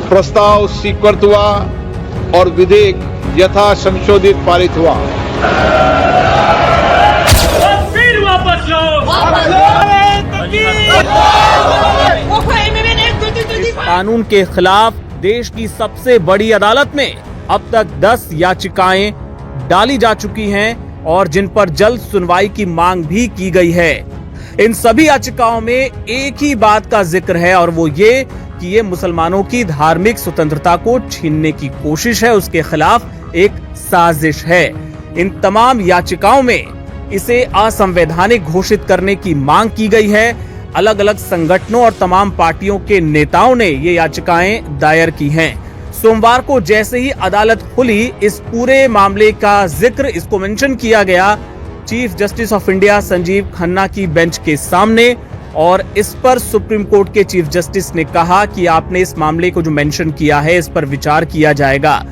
प्रस्ताव स्वीकृत हुआ और विधेयक यथा संशोधित पारित हुआ। फिर वापस लो। इस कानून के खिलाफ देश की सबसे बड़ी अदालत में अब तक 10 याचिकाएं डाली जा चुकी हैं और जिन पर जल्द सुनवाई की मांग भी की गई है। इन सभी याचिकाओं में एक ही बात का जिक्र है और वो ये कि ये मुसलमानों की धार्मिक स्वतंत्रता को छीनने की कोशिश है, उसके खिलाफ एक साजिश है। इन तमाम याचिकाओं में इसे असंवैधानिक घोषित करने की मांग की गई है। अलग अलग संगठनों और तमाम पार्टियों के नेताओं ने ये याचिकाएं दायर की हैं। सोमवार को जैसे ही अदालत खुली, इस पूरे मामले का जिक्र, इसको मेंशन किया गया chief justice of India Sanjeev Khanna की बेंच के सामने और इस पर सुप्रीम कोर्ट के चीफ जस्टिस ने कहा कि आपने इस मामले को जो मेंशन किया है इस पर विचार किया जाएगा।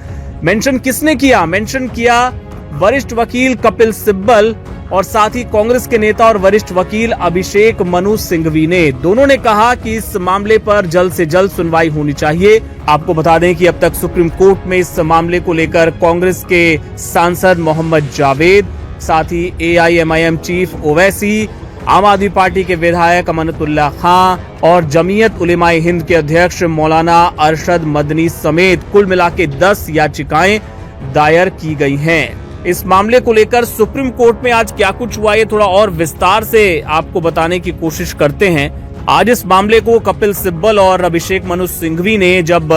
मेंशन किसने किया? मेंशन किया वरिष्ठ वकील कपिल सिब्बल और साथ ही कांग्रेस के नेता और वरिष्ठ वकील अभिषेक मनु सिंघवी ने। दोनों ने कहा कि इस मामले पर जल्द से जल्द सुनवाई होनी चाहिए। आपको बता दें कि अब तक सुप्रीम कोर्ट में इस मामले को लेकर कांग्रेस के सांसद मोहम्मद जावेद, साथ ही AIMIM चीफ ओवैसी, आम आदमी पार्टी के विधायक अमानतुल्लाह खां और जमीयत उलेमाए हिंद के अध्यक्ष मौलाना अरशद मदनी समेत कुल मिला के 10 याचिकाएं दायर की गई हैं। इस मामले को लेकर सुप्रीम कोर्ट में आज क्या कुछ हुआ, ये थोड़ा और विस्तार से आपको बताने की कोशिश करते हैं। आज इस मामले को कपिल सिब्बल और अभिषेक मनु सिंघवी ने जब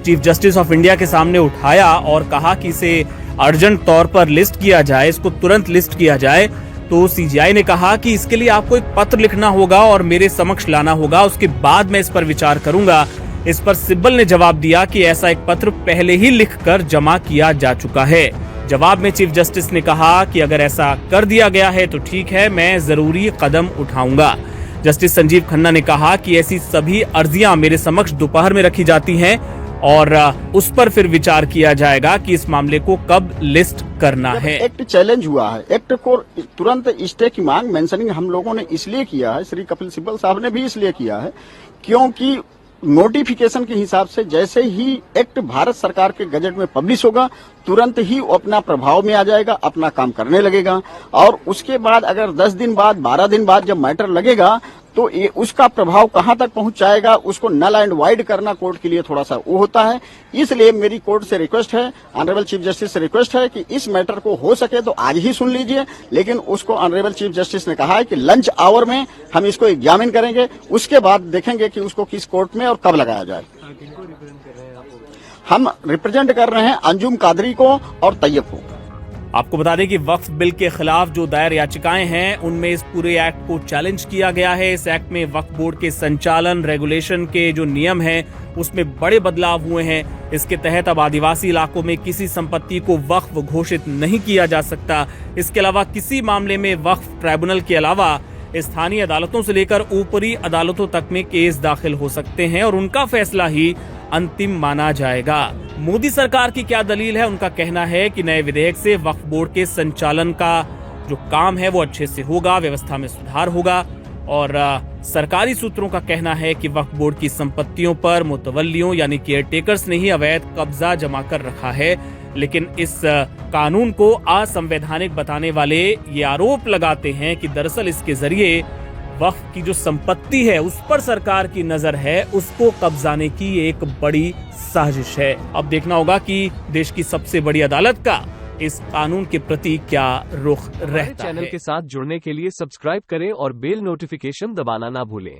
चीफ जस्टिस ऑफ इंडिया के सामने उठाया और कहा कि इसे अर्जेंट तौर पर लिस्ट किया जाए, इसको तुरंत लिस्ट किया जाए, तो CJI ने कहा कि इसके लिए आपको एक पत्र लिखना होगा और मेरे समक्ष लाना होगा, उसके बाद मैं इस पर विचार करूंगा। इस पर सिब्बल ने जवाब दिया कि ऐसा एक पत्र पहले ही लिखकर जमा किया जा चुका है। जवाब में चीफ जस्टिस ने कहा कि अगर ऐसा कर दिया गया है तो ठीक है, मैं जरूरी कदम उठाऊंगा। जस्टिस संजीव खन्ना ने कहा कि ऐसी सभी अर्जियां मेरे समक्ष दोपहर में रखी जाती हैं और उस पर फिर विचार किया जाएगा कि इस मामले को कब लिस्ट करना है। एक्ट चैलेंज हुआ है, एक्ट को तुरंत स्टे की मांग मेंशनिंग हम लोगों ने इसलिए किया है, श्री कपिल सिब्बल साहब ने भी इसलिए किया है क्योंकि नोटिफिकेशन के हिसाब से जैसे ही एक्ट भारत सरकार के गजट में पब्लिश होगा तुरंत ही वो अपना प्रभाव में आ जाएगा, अपना काम करने लगेगा और उसके बाद अगर 10 दिन बाद 12 दिन बाद जब मैटर लगेगा तो ये उसका प्रभाव कहां तक पहुंच जाएगा, उसको नल एंड वाइड करना कोर्ट के लिए थोड़ा सा वो होता है। इसलिए मेरी कोर्ट से रिक्वेस्ट है, ऑनरेबल चीफ जस्टिस से रिक्वेस्ट है कि इस मैटर को हो सके तो आज ही सुन लीजिए, लेकिन उसको ऑनरेबल चीफ जस्टिस ने कहा है कि लंच आवर में हम इसको एग्जामिन करेंगे, उसके बाद देखेंगे कि उसको किस कोर्ट में और कब लगाया जाए। हम रिप्रेजेंट कर रहे हैं अंजुम कादरी को और तैयब को। आपको बता दें कि वक्फ बिल के खिलाफ जो दायर याचिकाएं हैं उनमें इस पूरे एक्ट को चैलेंज किया गया है। इस एक्ट में वक्फ बोर्ड के संचालन रेगुलेशन के जो नियम हैं उसमें बड़े बदलाव हुए हैं। इसके तहत अब आदिवासी इलाकों में किसी संपत्ति को वक्फ घोषित नहीं किया जा सकता। इसके अलावा किसी मामले में वक्फ ट्राइब्यूनल के अलावा स्थानीय अदालतों से लेकर ऊपरी अदालतों तक में केस दाखिल हो सकते हैं और उनका फैसला ही अंतिम माना जाएगा। मोदी सरकार की क्या दलील है? उनका कहना है कि नए विधेयक से वक्फ बोर्ड के संचालन का जो काम है वो अच्छे से होगा, व्यवस्था में सुधार होगा और सरकारी सूत्रों का कहना है कि वक्फ बोर्ड की संपत्तियों पर मुतवल्लियों यानी केयरटेकर्स ने ही अवैध कब्जा जमा कर रखा है। लेकिन इस कानून को असंवैधानिक बताने वाले ये आरोप लगाते हैं कि दरअसल इसके जरिए वक्फ की जो संपत्ति है उस पर सरकार की नजर है, उसको कब्जाने की एक बड़ी साजिश है। अब देखना होगा कि देश की सबसे बड़ी अदालत का इस कानून के प्रति क्या रुख रहता है। चैनल के साथ जुड़ने के लिए सब्सक्राइब करें और बेल नोटिफिकेशन दबाना ना भूलें।